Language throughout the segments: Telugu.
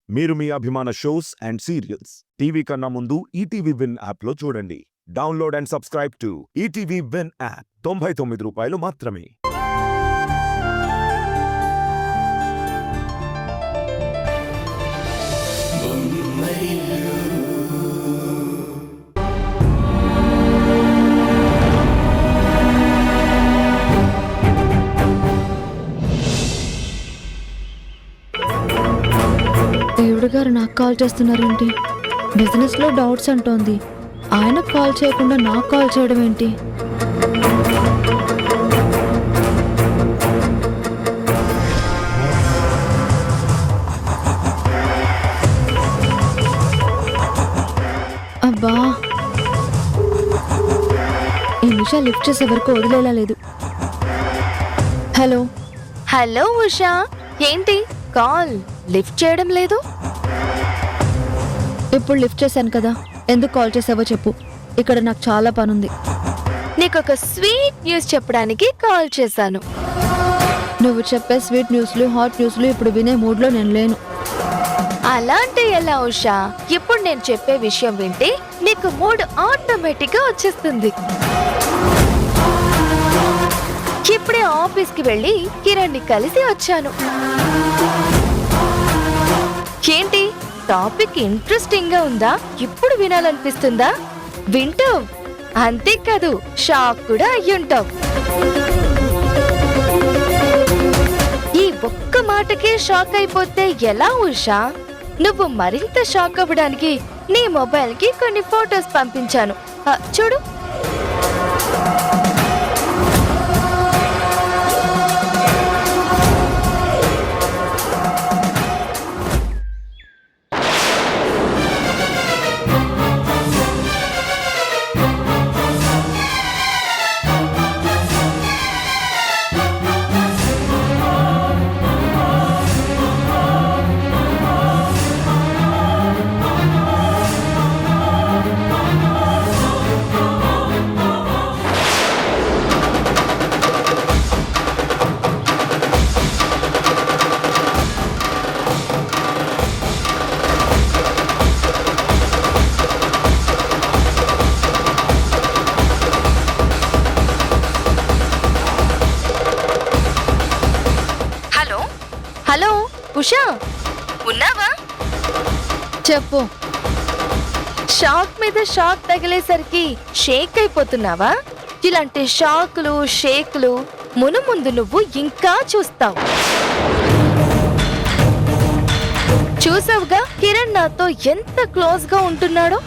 మీరు మీ అభిమాన షోస్ అండ్ సీరియల్స్ టీవీ కన్నా ముందు ఈటీవీ విన్ యాప్లో చూడండి. Download and subscribe to ETV win app. 99 రూపాయలు మాత్రమే. దేవుడు గారు నాకు కాల్ చేస్తున్నారేంటి? బిజినెస్లో డౌట్స్ అంటోంది. ఆయనకు కాల్ చేయకుండా నాకు కాల్ చేయడం ఏంటి? అబ్బా, ఈ నిమిషం లిఫ్ట్ చేసే వరకు వదిలేలా లేదు. హలో హలో ఉషా, ఏంటి కాల్ లిఫ్ట్ చేయడం లేదు? ఇప్పుడు లిఫ్ట్ చేశాను కదా, ఎందుకు కాల్ చేసావో చెప్పు. ఇక్కడ నాకు చాలా పనుంది. నీకొక స్వీట్ న్యూస్ చెప్పడానికి కాల్ చేశాను. నువ్వు చెప్పే స్వీట్ న్యూస్లు, హాట్ న్యూస్లు ఇప్పుడు వినే మూడ్లో నేను లేను. అలా అంటే ఎలా ఉషా? ఇప్పుడు నేను చెప్పే విషయం వింటే నీకు మూడ్ ఆటోమేటిక్ గా వచ్చేస్తుంది. ఇప్పుడే ఆఫీస్ కి వెళ్ళి కిరణ్ ని కలిసి వచ్చాను. ఏంటి టాపిక్ ఇంట్రెస్టింగ్ గా ఉందా? ఇప్పుడు వినాలనిపిస్తుందా? వింటావు, అంతేకాదు షాక్ కూడా అయ్యుంటావు. ఈ ఒక్క మాటకే షాక్ అయిపోతే ఎలా ఉషా? నువ్వు మరింత షాక్ అవ్వడానికి నీ మొబైల్ కి కొన్ని ఫొటోస్ పంపించాను, చూడు. హలో ఉషా, ఉన్నావా? చెప్పు. షాక్ మీద షాక్ తగిలేసరికి షేక్ అయిపోతున్నావా? ఇలాంటి షాకులు, షేకులు మునుముందు నువ్వు ఇంకా చూస్తావు. చూసావుగా కిరణ్ నాతో ఎంత క్లోజ్ గా ఉంటున్నాడో.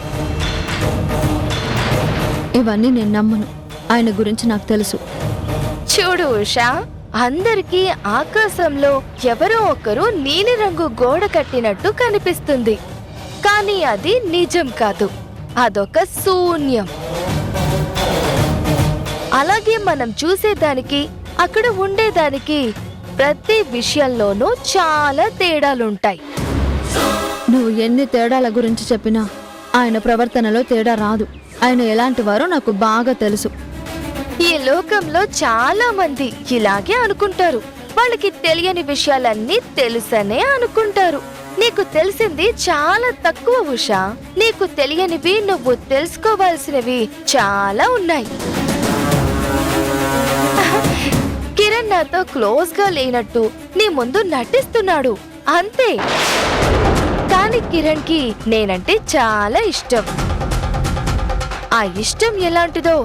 ఇవన్నీ నేను నమ్మను. ఆయన గురించి నాకు తెలుసు. చూడు ఉషా, అందరికీ ఆకాశంలో ఎవరో ఒకరు నీలిరంగు గోడ కట్టినట్టు కనిపిస్తుంది, కానీ అది నిజం కాదు, అదొక శూన్యం. అలాగే మనం చూసేదానికి, అక్కడ ఉండేదానికి ప్రతి విషయంలోనూ చాలా తేడాలుంటాయి. నువ్వు ఎన్ని తేడాల గురించి చెప్పినా ఆయన ప్రవర్తనలో తేడా రాదు. ఆయన ఎలాంటి వారో నాకు బాగా తెలుసు. ఈ లోకంలో చాలా మంది ఇలాగే అనుకుంటారు. వాళ్ళకి తెలియని విషయాలన్నీ తెలుసనే అనుకుంటారు. నీకు తెలిసింది చాలా తక్కువ ఉషా. నీకు తెలియనివి, నువ్వు తెలుసుకోవాల్సినవి చాలా ఉన్నాయి. కిరణ్ నాతో క్లోజ్ గా లేనట్టు నీ ముందు నటిస్తున్నాడు, అంతే. కానీ కిరణ్ కి నేనంటే చాలా ఇష్టం. ఆ ఇష్టం ఎలాంటిదో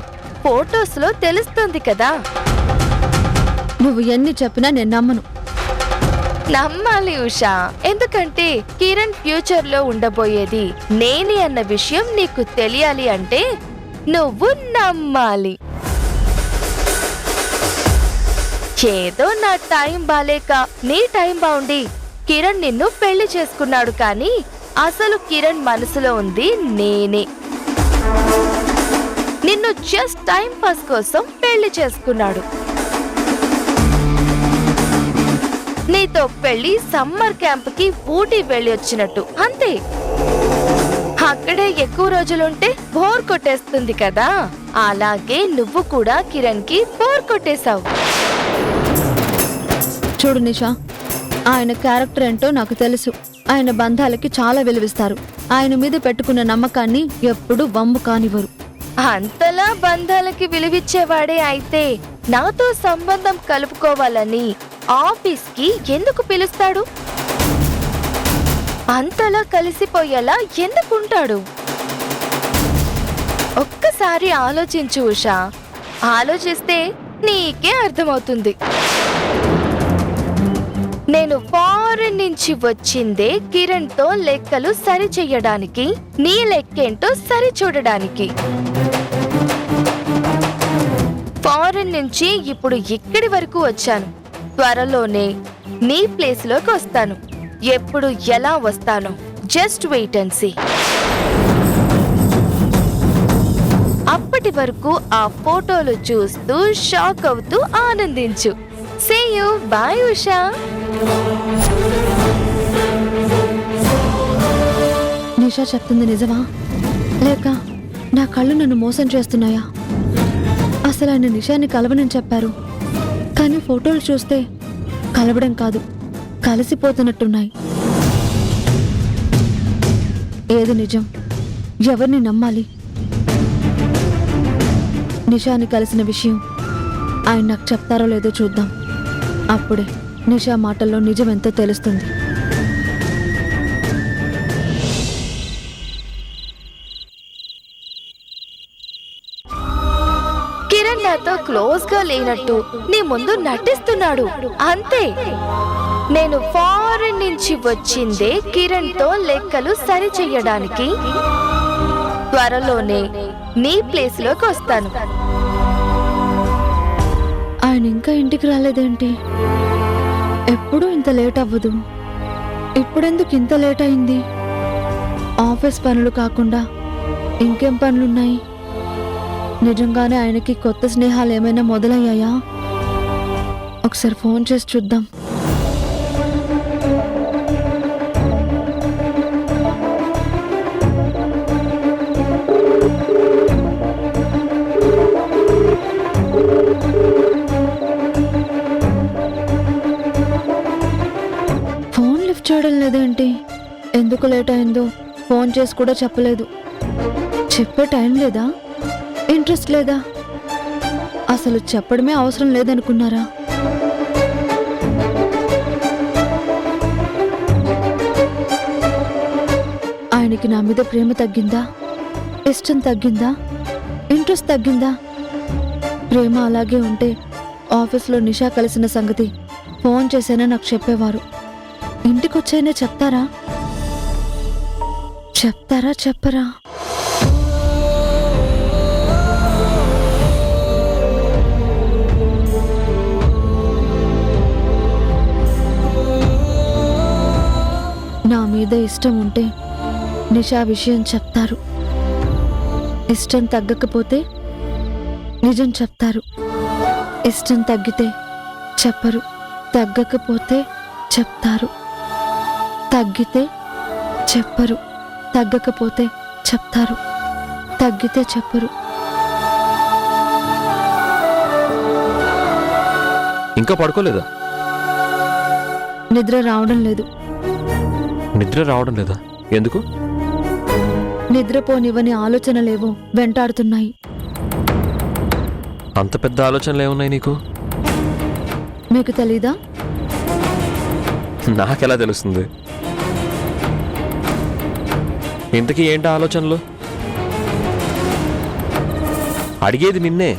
ఫోటోస్ లో తెలుస్తుంది కదా. నువ్వు ఎన్ని చెప్పినా నేను నమ్మను. నమ్మాలి ఉషా, ఎందుకంటే కిరణ్ ఫ్యూచర్ లో ఉండబోయేది నేనే అన్న విషయం నీకు తెలియాలి అంటే నువ్వు నమ్మాలి. ఏదో నా టైం బాలేక నీ టైం బాగుండి కిరణ్ నిన్ను పెళ్లి చేసుకున్నాడు, కానీ అసలు కిరణ్ మనసులో ఉంది నేనే. నిన్ను జస్ట్ టైం పాస్ కోసం పెళ్లి చేసుకున్నాడు. నీతో పెళ్లి సమ్మర్ క్యాంప్ కి ఊటీ వెళ్ళి వచ్చినట్టు, అంతే. అక్కడే ఎక్కువ రోజులుంటే బోర్ కొట్టేస్తుంది కదా, అలాగే నువ్వు కూడా కిరణ్ కి బోర్ కొట్టేశావు. చూడు నిషా, ఆయన క్యారెక్టర్ ఏంటో నాకు తెలుసు. ఆయన బంధాలకి చాలా విలువిస్తారు. ఆయన మీద పెట్టుకున్న నమ్మకాన్ని ఎప్పుడూ వమ్ము కానివ్వరు. అంతలా బంధాలకి విలువిచ్చేవాడే అయితే నాతో సంబంధం కలుపుకోవాలని ఆఫీస్కి ఎందుకు పిలుస్తాడు? అంతలా కలిసిపోయేలా ఎందుకుంటాడు? ఒక్కసారి ఆలోచించు ఉషా. ఆలోచిస్తే నీకే అర్థమవుతుంది. నేను ఫారెన్ నుంచి వచ్చిందే కిరణ్తో లెక్కలు సరి చెయ్యడానికి, నీ లెక్కేంటో సరి చూడడానికి. ఫారెన్ నుంచి ఇప్పుడు ఇక్కడి వరకు వచ్చాను. త్వరలోనే నీ ప్లేస్లోకి వస్తాను. ఎప్పుడు ఎలా వస్తానో జస్ట్ వెయిట్ అండ్ సీ. అప్పటి వరకు ఆ ఫోటోలు చూస్తూ షాక్ అవుతూ ఆనందించు. See you. Bye Usha. Nisha చెప్తుంది నిజమా, లేక నా కళ్ళు నన్ను మోసం చేస్తున్నాయా? అసలు ఆయన నిషాని కలవనని చెప్పారు, కానీ ఫోటోలు చూస్తే కలవడం కాదు, కలిసిపోతున్నట్టున్నాయి. ఏది నిజం? ఎవరిని నమ్మాలి? నిషాని కలిసిన విషయం ఆయన నాకు చెప్తారో లేదో చూద్దాం. అప్పుడే నిషా మాటల్లో నిజం ఎంతో తెలుస్తుంది. కిరణ్ నాతో క్లోజ్ గా లేనట్టు నీ ముందు నటిస్తున్నాడు అంతే. నేను ఫారెన్ నుంచి వచ్చిందే కిరణ్ తో లెక్కలు సరి చెయ్యడానికి. త్వరలోనే నీ ప్లేస్ లోకి వస్తాను. ఆయన ఇంకా ఇంటికి రాలేదేంటి? ఎప్పుడూ ఇంత లేట్ అవ్వదు, ఇప్పుడెందుకు ఇంత లేట్ అయింది? ఆఫీస్ పనులు కాకుండా ఇంకేం పనులున్నాయి? నిజంగానే ఆయనకి కొత్త స్నేహాలు ఏమైనా మొదలయ్యాయా? ఒకసారి ఫోన్ చేసి చూద్దాం. ఫోన్ లిఫ్ట్ చేయడం లేదేంటి? ఎందుకు లేట్ అయిందో ఫోన్ చేసి కూడా చెప్పలేదు. చెప్పే టైం లేదా? ఇంట్రెస్ట్ లేదా? అసలు చెప్పడమే అవసరం లేదనుకున్నారా? ఆయనకి నా మీద ప్రేమ తగ్గిందా? ఇష్టం తగ్గిందా? ఇంట్రెస్ట్ తగ్గిందా? ప్రేమ అలాగే ఉంటే ఆఫీస్లో నిషా కలిసిన సంగతి ఫోన్ చేసైనా నాకు చెప్పేవారు. ఇంటికొచ్చైనా చెప్తారా? చెప్తారా చెప్పరా? నా మీద ఇష్టం ఉంటే నిషా విషయం చెప్తారు. ఇష్టం తగ్గకపోతే నిజం చెప్తారు. ఇష్టం తగ్గితే చెప్పరు, తగ్గకపోతే చెప్తారు. తగ్గితే చెప్పరు, తగ్గకపోతే చెప్తారు, తగ్గితే చెప్పరు. ఇంకా పడుకోలేదా? నిద్ర రావడం లేదు. నిద్ర రావడం లేదా? ఎందుకు? నిద్రపోనివ్వని ఆలోచనలేవో వెంటాడుతున్నాయి. అంత పెద్ద ఆలోచనలు ఏమున్నాయి నీకు? మీకు తెలీదా? నాకెలా తెలుస్తుంది? ఇంతకీ ఏంటి ఆలోచనలు? అడిగేది నిన్నే.